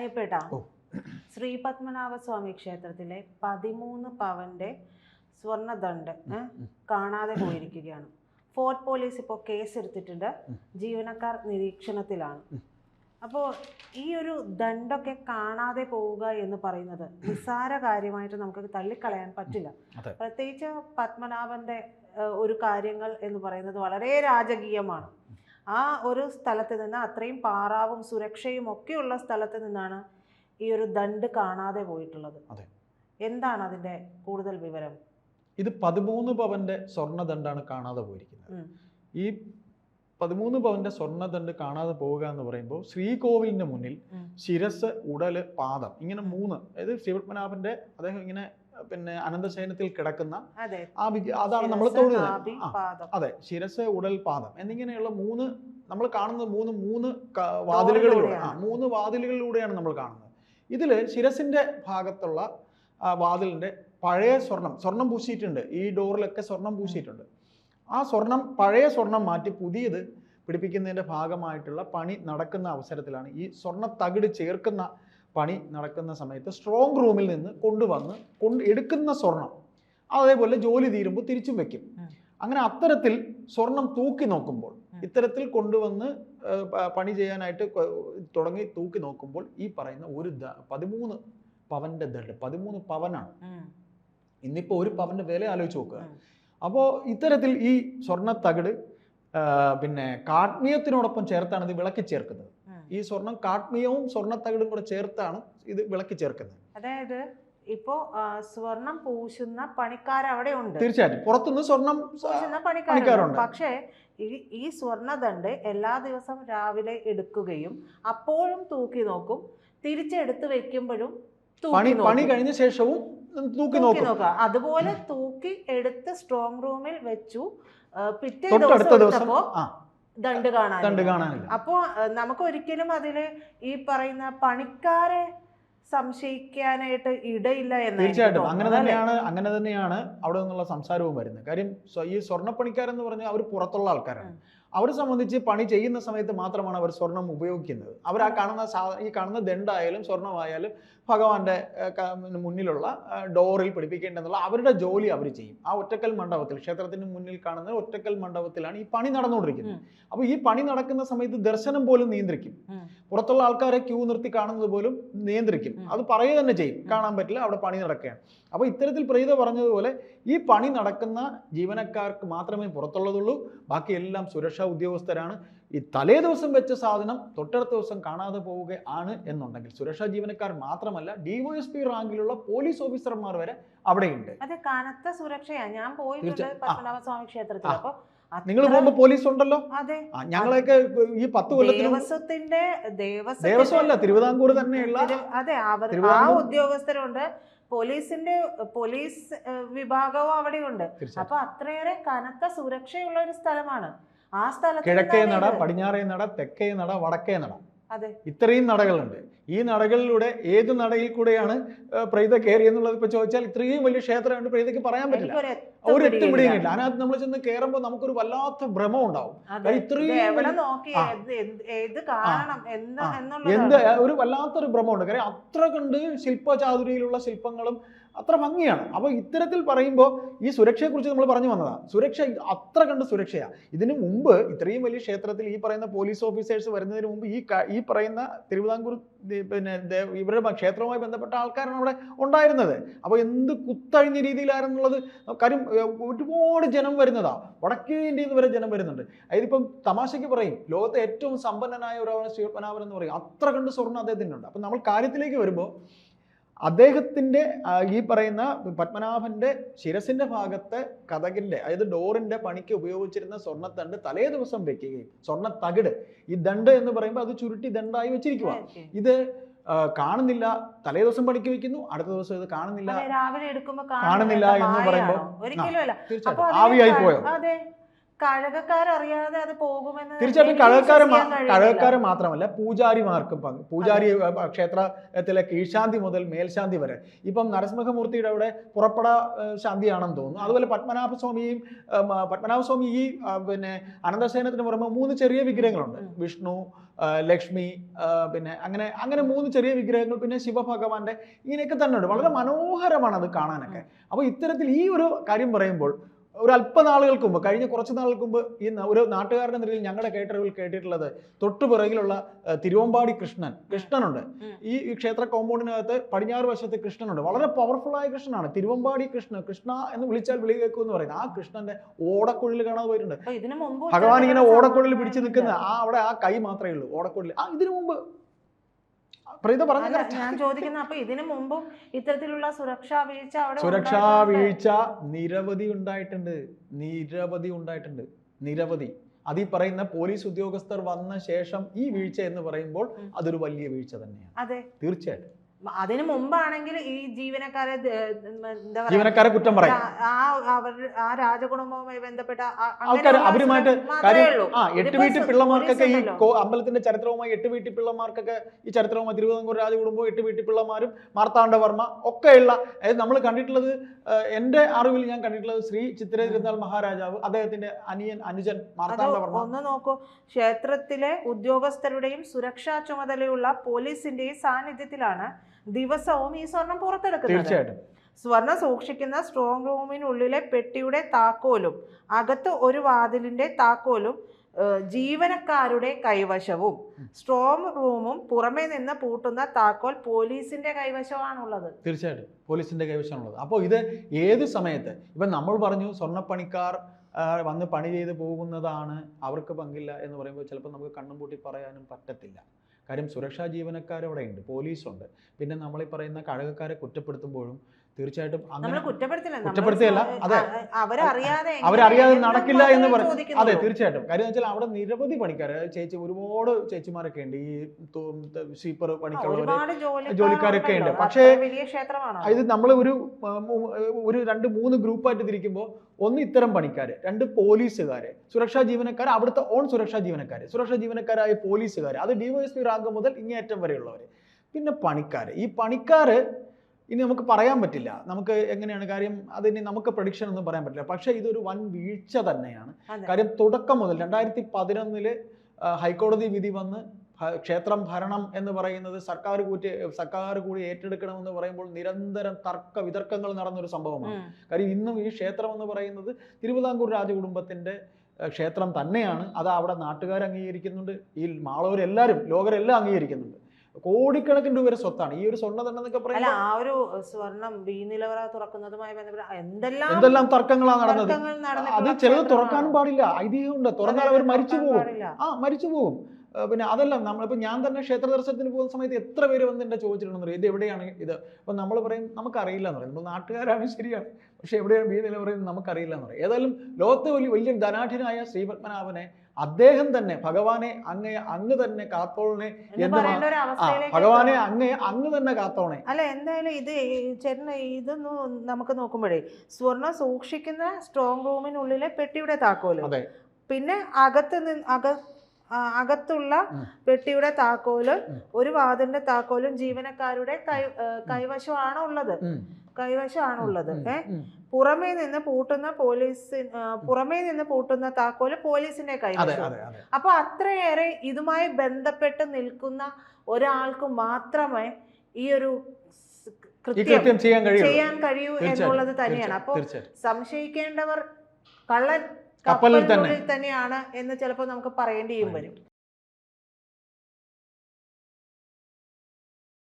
അയ്യപ്പേട്ടാ, ശ്രീ പത്മനാഭ സ്വാമി ക്ഷേത്രത്തിലെ 13 പവന്റെ സ്വർണ്ണദണ്ഡ് കാണാതെ പോയിരിക്കുകയാണ്. ഫോർട്ട് പോലീസ് ഇപ്പോൾ കേസെടുത്തിട്ടുണ്ട്. ജീവനക്കാർ നിരീക്ഷണത്തിലാണ്. അപ്പോൾ ഈ ഒരു ദണ്ടൊക്കെ കാണാതെ പോവുക എന്ന് പറയുന്നത് നിസ്സാര കാര്യമായിട്ട് നമുക്ക് തള്ളിക്കളയാൻ പറ്റില്ല. പ്രത്യേകിച്ച് പത്മനാഭന്റെ ഒരു കാര്യങ്ങൾ എന്ന് പറയുന്നത് വളരെ രാജകീയമാണ്. ആ ഒരു സ്ഥലത്ത് നിന്ന്, അത്രയും പാറാവും സുരക്ഷയും ഒക്കെയുള്ള സ്ഥലത്ത് നിന്നാണ് ഈ ഒരു ദണ്ട് കാണാതെ പോയിട്ടുള്ളത്. എന്താണ് അതിന്റെ കൂടുതൽ വിവരം? ഇത് 13 പവന്റെ സ്വർണ്ണദണ്ഡാണ് കാണാതെ പോയിരിക്കുന്നത്. ഈ 13 പവന്റെ സ്വർണ്ണദണ്ഡ് കാണാതെ പോവുക എന്ന് പറയുമ്പോൾ ശ്രീകോവിലിന്റെ മുന്നിൽ ശിരസ്, ഉടല്, പാദം, ഇങ്ങനെ 3, അതായത് ശ്രീപത്മനാഭന്റെ അദ്ദേഹം ഇങ്ങനെ അനന്തശയനത്തിൽ കിടക്കുന്ന അതാണ് നമ്മൾ തൊഴുന്നത്. അതെ, ശിരസ്, ഉടൽ, പാദം എന്നിങ്ങനെയുള്ള 3 നമ്മൾ കാണുന്നത് 3 വാതിലുകളിലൂടെ 3 വാതിലുകളിലൂടെയാണ് നമ്മൾ കാണുന്നത്. ഇതിൽ ശിരസിന്റെ ഭാഗത്തുള്ള വാതിലിന്റെ പഴയ സ്വർണം പൂശിയിട്ടുണ്ട്. ഈ ഡോറിലൊക്കെ സ്വർണം പൂശിയിട്ടുണ്ട്. ആ പഴയ സ്വർണം മാറ്റി പുതിയത് പിടിപ്പിക്കുന്നതിന്റെ ഭാഗമായിട്ടുള്ള പണി നടക്കുന്ന അവസരത്തിലാണ് ഈ സ്വർണ്ണ തകിട് ചേർക്കുന്ന പണി നടക്കുന്ന സമയത്ത് സ്ട്രോങ് റൂമിൽ നിന്ന് എടുക്കുന്ന സ്വർണം അതേപോലെ ജോലി തീരുമ്പോൾ തിരിച്ചും വെക്കും. അങ്ങനെ അത്തരത്തിൽ സ്വർണം തൂക്കി നോക്കുമ്പോൾ, ഇത്തരത്തിൽ കൊണ്ടുവന്ന് പണി ചെയ്യാനായിട്ട് തുടങ്ങി തൂക്കി നോക്കുമ്പോൾ ഈ പറയുന്ന ഒരു 13 പവന്റെ ദണ്ട്, 13 പവനാണ്. ഇന്നിപ്പോ ഒരു പവന്റെ വില ആലോചിച്ച് നോക്കുക. അപ്പോൾ ഇത്തരത്തിൽ ഈ സ്വർണ്ണ തകിട് കാഡ്മിയത്തിനോടൊപ്പം ചേർത്താണ് ഇത് വിളക്കി ചേർക്കുന്നത്. ഈ സ്വർണം കാഡ്മിയവും സ്വർണ്ണത്തകിടും കൂടെ ചേർത്താണ് ഇത് വിളക്കി ചേർക്കുന്നത്. അതായത് ഇപ്പോ സ്വർണം പൂശുന്ന പണിക്കാർ അവിടെ ഉണ്ട്. തീർച്ചയായിട്ടും പുറത്തുനിന്ന് സ്വർണം പൂശുന്ന പണിക്കാരുണ്ട്. പക്ഷേ ഈ സ്വർണ്ണദണ്ഡ് എല്ലാ ദിവസവും രാവിലെ എടുക്കുകയും അപ്പോഴും തൂക്കി നോക്കും, തിരിച്ചെടുത്ത് വെക്കുമ്പോഴും പണി കഴിഞ്ഞ ശേഷവും തൂക്കി നോക്കുക. അതുപോലെ തൂക്കി എടുത്ത് സ്ട്രോങ് റൂമിൽ വെച്ചു. പിറ്റേ ദിവസം ദണ്ട് കാണാനില്ല. അപ്പോ നമുക്ക് ഒരിക്കലും അതില് ഈ പറയുന്ന പണിക്കാരെ സംശയിക്കാനായിട്ട് ഇടയില്ല എന്ന്. തീർച്ചയായിട്ടും അങ്ങനെ തന്നെയാണ് അവിടെ നിന്നുള്ള സംസാരവും വരുന്നത്. കാര്യം ഈ സ്വർണ്ണപ്പണിക്കാരെന്ന് പറഞ്ഞാൽ അവർ പുറത്തുള്ള ആൾക്കാരാണ്. അവരെ സംബന്ധിച്ച് പണി ചെയ്യുന്ന സമയത്ത് മാത്രമാണ് അവർ സ്വർണം ഉപയോഗിക്കുന്നത്. അവർ ഈ കാണുന്ന ദണ്ഡായാലും സ്വർണ്ണമായാലും ഭഗവാന്റെ മുന്നിലുള്ള ഡോറിൽ പിടിപ്പിക്കേണ്ടെന്നുള്ള അവരുടെ ജോലി അവർ ചെയ്യും. ആ ഒറ്റക്കൽ മണ്ഡപത്തിൽ, ക്ഷേത്രത്തിന് മുന്നിൽ കാണുന്ന ഒറ്റക്കൽ മണ്ഡപത്തിലാണ് ഈ പണി നടന്നുകൊണ്ടിരിക്കുന്നത്. അപ്പോൾ ഈ പണി നടക്കുന്ന സമയത്ത് ദർശനം പോലും നിയന്ത്രിക്കും. പുറത്തുള്ള ആൾക്കാരെ ക്യൂ നിർത്തി കാണുന്നത് പോലും നിയന്ത്രിക്കും. അത് പറയുക തന്നെ ചെയ്യും, കാണാൻ പറ്റില്ല, അവിടെ പണി നടക്കുകയാണ്. അപ്പോൾ ഇത്തരത്തിൽ പ്രീത പറഞ്ഞതുപോലെ ഈ പണി നടക്കുന്ന ജീവനക്കാർക്ക് മാത്രമേ പുറത്തുള്ളതുള്ളൂ. ബാക്കിയെല്ലാം സുരക്ഷാ ഉദ്യോഗസ്ഥരാണ്. ഈ തലേ ദിവസം വെച്ച സാധനം തൊട്ടടുത്ത ദിവസം കാണാതെ പോവുകയാണ് എന്നുണ്ടെങ്കിൽ സുരക്ഷാ ജീവനക്കാർ മാത്രമല്ല, DYSP റാങ്കിലുള്ള പോലീസ് ഓഫീസർമാർ വരെ അവിടെയുണ്ട്. അതെ, കനത്ത സുരക്ഷയാണ്. ഞാൻ പോയിട്ടുണ്ട് പത്മനാഭസ്വാമി ക്ഷേത്രത്തിൽ. അപ്പൊ നിങ്ങൾ പോകുമ്പോ പോലീസ് ഉണ്ടല്ലോ. ഞങ്ങളൊക്കെ ഈ 10 കൊല്ലത്തിന് ദേവസ്വമല്ല, തിരുവിതാംകൂർ തന്നെയുള്ള ആ ഉദ്യോഗസ്ഥരുണ്ട്. പോലീസ് വിഭാഗവും അവിടെയുണ്ട്. അപ്പൊ അത്രയേറെ കനത്ത സുരക്ഷയുള്ള ഒരു സ്ഥലമാണ് ആ സ്ഥലത്ത്. കിഴക്കേ നട, പടിഞ്ഞാറേ നട, തെക്കേ നട, വടക്കേ നട, ഇത്രയും നടകളുണ്ട്. ഈ നടകളിലൂടെ ഏത് നടയിൽ കൂടെയാണ് പ്രീത കയറി എന്നുള്ളത് ഇപ്പൊ ചോദിച്ചാൽ ഇത്രയും വലിയ ക്ഷേത്രമുണ്ട്, പ്രീതയ്ക്ക് പറയാൻ പറ്റില്ല. ഒരു എത്തും പിടിയും ഇല്ല. അതിനകത്ത് നമ്മൾ ചെന്ന് കയറുമ്പോൾ നമുക്കൊരു വല്ലാത്ത ഭ്രമം ഉണ്ടാവും. ഒരു വല്ലാത്തൊരു ഭ്രമമുണ്ട്. കാര്യം അത്ര കണ്ട് ശില്പചാതുരിയിലുള്ള ശില്പങ്ങളും അത്ര ഭംഗിയാണ്. അപ്പോൾ ഇത്തരത്തിൽ പറയുമ്പോൾ ഈ സുരക്ഷയെക്കുറിച്ച് നമ്മൾ പറഞ്ഞു വന്നതാണ്. സുരക്ഷ അത്ര കണ്ട് സുരക്ഷയാണ്. ഇതിനു മുമ്പ് ഇത്രയും വലിയ ക്ഷേത്രത്തിൽ ഈ പറയുന്ന പോലീസ് ഓഫീസേഴ്സ് വരുന്നതിന് മുമ്പ് ഈ പറയുന്ന തിരുവിതാംകൂർ ഇവരുടെ ക്ഷേത്രവുമായി ബന്ധപ്പെട്ട ആൾക്കാരാണ് അവിടെ ഉണ്ടായിരുന്നത്. അപ്പോൾ എന്ത് കുത്തഴിഞ്ഞ രീതിയിലായിരുന്നുള്ളത്. കാര്യം ഒരുപാട് ജനം വരുന്നതാണ്. വടക്കേ ഇന്ത്യയിൽ നിന്ന് വരെ ജനം വരുന്നുണ്ട്. അതിപ്പം തമാശയ്ക്ക് പറയും ലോകത്തെ ഏറ്റവും സമ്പന്നനായ ഒരാളാണ് ശ്രീപത്മനാഭൻ എന്ന് പറയും. അത്ര കണ്ട് സ്വർണ്ണം അദ്ദേഹത്തിനുണ്ട്. അപ്പം നമ്മൾ കാര്യത്തിലേക്ക് വരുമ്പോൾ അദ്ദേഹത്തിൻ്റെ ഈ പറയുന്ന പത്മനാഭന്റെ ശിരസിന്റെ ഭാഗത്തെ കതകിന്റെ, അതായത് ഡോറിന്റെ പണിക്ക് ഉപയോഗിച്ചിരുന്ന സ്വർണ്ണത്തണ്ട് തലേ ദിവസം വെക്കുകയും സ്വർണ്ണത്തകിട്, ഈ ദണ്ട് എന്ന് പറയുമ്പോൾ അത് ചുരുട്ടി ദണ്ടായി വെച്ചിരിക്കുക. ഇത് കാണുന്നില്ല, തലേ ദിവസം പണിക്ക് വെക്കുന്നു, അടുത്ത ദിവസം ഇത് കാണുന്നില്ല എന്ന് പറയുമ്പോൾ ആവിയായി പോയോ? കഴകക്കാരറിയാതെ അത് പോകുമെന്ന്. തീർച്ചയായിട്ടും കഴകക്കാരെ മാത്രമല്ല, പൂജാരിമാർക്കും ക്ഷേത്രത്തിലെ കീഴ്ശാന്തി മുതൽ മേൽശാന്തി വരെ. ഇപ്പം നരസിംഹമൂർത്തിയുടെ അവിടെ പുറപ്പെട ശാന്തിയാണെന്ന് തോന്നുന്നു. അതുപോലെ പത്മനാഭസ്വാമി ഈ അനന്തശയനത്തിന് പുറമെ 3 ചെറിയ വിഗ്രഹങ്ങളുണ്ട്. വിഷ്ണു, ലക്ഷ്മി, പിന്നെ അങ്ങനെ അങ്ങനെ 3 ചെറിയ വിഗ്രഹങ്ങൾ, പിന്നെ ശിവഭഗവാന്റെ, ഇങ്ങനെയൊക്കെ തന്നെ ഉണ്ട്. വളരെ മനോഹരമാണ് അത് കാണാനൊക്കെ. അപ്പോൾ ഇത്തരത്തിൽ ഈ ഒരു കാര്യം പറയുമ്പോൾ ഒരു അല്പനാളുകൾക്ക് മുമ്പ്, കഴിഞ്ഞ കുറച്ച് നാളുകൾക്ക് മുമ്പ് ഈ ഒരു നാട്ടുകാരുടെ നിലയിൽ ഞങ്ങളുടെ കേട്ടറിവിൽ കേട്ടിട്ടുള്ളത് തൊട്ടു പിറകിലുള്ള തിരുവമ്പാടി കൃഷ്ണനുണ്ട്. ഈ ക്ഷേത്ര കോമ്പൗണ്ടിനകത്ത് പടിഞ്ഞാറ് വശത്ത് കൃഷ്ണനുണ്ട്. വളരെ പവർഫുൾ ആയ കൃഷ്ണനാണ്. തിരുവമ്പാടി കൃഷ്ണ എന്ന് വിളിച്ചാൽ വിളി കേൾക്കും എന്ന് പറയുന്നത്. ആ കൃഷ്ണന്റെ ഓടക്കുഴൽ കാണാതെ പോയിട്ടുണ്ട്. ഭഗവാൻ ഇങ്ങനെ ഓടക്കുഴൽ പിടിച്ചു നിൽക്കുന്ന അവിടെ ആ കൈ മാത്രമേ ഉള്ളൂ ഓടക്കുഴൽ. ഇതിനു മുമ്പ് ഞാൻ ചോദിക്കുന്ന, അപ്പൊ ഇതിനു മുമ്പും ഇത്തരത്തിലുള്ള സുരക്ഷാ വീഴ്ച നിരവധി ഉണ്ടായിട്ടുണ്ട്. അത് ഈ പറയുന്ന പോലീസ് ഉദ്യോഗസ്ഥർ വന്ന ശേഷം ഈ വീഴ്ച എന്ന് പറയുമ്പോൾ അതൊരു വലിയ വീഴ്ച തന്നെയാണ്. അതെ, തീർച്ചയായിട്ടും. അതിനു മുമ്പാണെങ്കിൽ ഈ ജീവനക്കാരെ കുറ്റം പറയും. ആ രാജകുടുംബവുമായി ബന്ധപ്പെട്ട ആൾക്കാർ അവരുമായിട്ട് കാര്യം 8 വീട്ടിൽ പിള്ളമാർക്കൊക്കെ ഈ അമ്പലത്തിന്റെ ചരിത്രവുമായി 8 വീട്ടിൽ പിള്ളമാർക്കൊക്കെ ഈ ചരിത്രവുമായി തിരുവിതാംകൂർ രാജകുടുംബവും 8 വീട്ടിൽ പിള്ളമാരും മാർത്താണ്ഡവർമ്മ ഒക്കെയുള്ള, നമ്മൾ കണ്ടിട്ടുള്ളത്, എന്റെ അറിവിൽ ഞാൻ കണ്ടിട്ടുള്ളത് ശ്രീ ചിത്തിര തിരുനാൾ മഹാരാജാവ്, അദ്ദേഹത്തിന്റെ അനുജൻ മാർത്താണ്ഡവർമ്മ. ഒന്ന് നോക്കൂ, ക്ഷേത്രത്തിലെ ഉദ്യോഗസ്ഥരുടെയും സുരക്ഷാ ചുമതലയുള്ള പോലീസിന്റെയും സാന്നിധ്യത്തിലാണ് ദിവസവും ഈ സ്വർണം പുറത്തെടുക്കുന്നത്. തീർച്ചയായിട്ടും. സ്വർണം സൂക്ഷിക്കുന്ന സ്ട്രോങ് റൂമിനുള്ളിലെ പെട്ടിയുടെ താക്കോലും അകത്ത് ഒരു വാതിലിന്റെ താക്കോലും ജീവനക്കാരുടെ കൈവശവും, സ്ട്രോങ് റൂമും പുറമേ നിന്ന് പൂട്ടുന്ന താക്കോൽ പോലീസിന്റെ കൈവശമാണുള്ളത്. തീർച്ചയായിട്ടും പോലീസിന്റെ കൈവശമാണുള്ളത്. അപ്പോൾ ഇത് ഏത് സമയത്ത്, ഇപ്പം നമ്മൾ പറഞ്ഞു സ്വർണ്ണപ്പണിക്കാർ വന്ന് പണി ചെയ്ത് പോകുന്നതാണ്, അവർക്ക് പങ്കില്ല എന്ന് പറയുമ്പോൾ ചിലപ്പോൾ നമുക്ക് കണ്ണും പൂട്ടി പറയാനും പറ്റത്തില്ല. കാര്യം സുരക്ഷാ ജീവനക്കാരവിടെ ഉണ്ട്, പോലീസുണ്ട്. പിന്നെ നമ്മളീ പറയുന്ന കഴകക്കാരെ കുറ്റപ്പെടുത്തുമ്പോഴും തീർച്ചയായിട്ടും കുറ്റപ്പെടുത്തിയല്ല, അതെ, അവരറിയാതെ നടക്കില്ല എന്ന് പറയും. അതെ, തീർച്ചയായിട്ടും. കാര്യം വെച്ചാൽ അവിടെ നിരവധി പണിക്കാർ, ഒരുപാട് ചേച്ചിമാരൊക്കെ ഉണ്ട്, ഈ സ്വീപ്പർ പണിക്കുള്ളവർ, ജോലിക്കാരൊക്കെ ഉണ്ട്. പക്ഷേ ഇത് നമ്മൾ ഒരു 2-3 ഗ്രൂപ്പായിട്ട് തിരിക്കുമ്പോൾ, ഒന്ന് ഇത്തരം പണിക്കാര്, 2 പോലീസുകാര്, സുരക്ഷാ ജീവനക്കാർ, അവിടുത്തെ സുരക്ഷാ ജീവനക്കാരായ പോലീസുകാർ, അത് DYSP റാങ്ക് മുതൽ ഇങ്ങേറ്റം വരെയുള്ളവർ. പിന്നെ പണിക്കാര്, ഈ പണിക്കാര് ഇനി നമുക്ക് പറയാൻ പറ്റില്ല, നമുക്ക് എങ്ങനെയാണ് കാര്യം, അതിന് നമുക്ക് പ്രഡിക്ഷൻ ഒന്നും പറയാൻ പറ്റില്ല. പക്ഷേ ഇതൊരു വൻ വീഴ്ച തന്നെയാണ്. കാര്യം തുടക്കം മുതൽ 2011 ഹൈക്കോടതി വിധി വന്ന് ക്ഷേത്രം ഭരണം എന്ന് പറയുന്നത് സർക്കാർ കൂടി ഏറ്റെടുക്കണമെന്ന് പറയുമ്പോൾ നിരന്തരം വിതർക്കങ്ങൾ നടന്നൊരു സംഭവമാണ്. കാര്യം ഇന്നും ഈ ക്ഷേത്രം എന്ന് പറയുന്നത് തിരുവിതാംകൂർ രാജകുടുംബത്തിന്റെ ക്ഷേത്രം തന്നെയാണ്. അത് അവിടെ നാട്ടുകാർ അംഗീകരിക്കുന്നുണ്ട്, ഈ മാളവരെല്ലാവരും, ലോകരെല്ലാം അംഗീകരിക്കുന്നുണ്ട്. കോടിക്കണക്കിന് രൂപ സ്വത്താണ് ഈ ഒരു സ്വർണ്ണദണ്ഡെന്നൊക്കെ പറയുന്നത്. ആ ഒരു സ്വർണം നിലവറ തുറക്കുന്നതുമായി ബന്ധപ്പെട്ട എന്തെല്ലാം തർക്കങ്ങളാണ് നടന്നത്. അത് ചിലത് തുറക്കാനും പാടില്ല, ഐതിഹ്യമുണ്ട്. തുറന്നാൽ അവർ മരിച്ചു പോകും. പിന്നെ അതെല്ലാം നമ്മളിപ്പോൾ ഞാൻ തന്നെ ക്ഷേത്ര ദർശനത്തിന് പോകുന്ന സമയത്ത് എത്ര പേര് വന്ന് എന്നെ ചോദിച്ചിട്ടുണ്ടെന്ന്, ഇത് എവിടെയാണ് ഇത്. അപ്പം നമ്മൾ പറയും നമുക്കറിയില്ല എന്ന് പറയും. നമ്മൾ നാട്ടുകാരാണ്, ശരിയാണ്, പക്ഷെ എവിടെയാണ് നില പറയുന്നത് നമുക്കറിയില്ല എന്ന് പറയും. ഏതായാലും ലോകത്തെ വലിയ ധനാഢ്യനായ ശ്രീപത്മനാഭനെ അദ്ദേഹം തന്നെ, ഭഗവാനെ അങ്ങ് തന്നെ കാത്തോളനെ ഭഗവാനെ അങ്ങ് തന്നെ കാത്തോണേ. അല്ല, എന്തായാലും ഇത് ചേട്ടന് ഇതൊന്നും നമുക്ക് നോക്കുമ്പോഴേ, സ്വർണം സൂക്ഷിക്കുന്ന സ്ട്രോങ് റൂമിനുള്ളിലെ പെട്ടിയുടെ താക്കോല്, പിന്നെ അകത്തുള്ള പെട്ടിയുടെ താക്കോല്, ഒരു വാതിലിന്റെ താക്കോലും ജീവനക്കാരുടെ കൈവശമാണുള്ളത്. പുറമേ നിന്ന് പൂട്ടുന്ന താക്കോല് പോലീസിന്റെ കൈവശം. അപ്പൊ അത്രയേറെ ഇതുമായി ബന്ധപ്പെട്ട് നിൽക്കുന്ന ഒരാൾക്ക് മാത്രമേ ഈ ഒരു കൃത്യം ചെയ്യാൻ കഴിയൂ എന്നുള്ളത് തന്നെയാണ്. അപ്പൊ സംശയിക്കേണ്ടവർ കള്ളൻ കപ്പലിൽ തന്നെയാണ് എന്ന് ചിലപ്പോൾ നമുക്ക് പറയേണ്ടിയും വരും.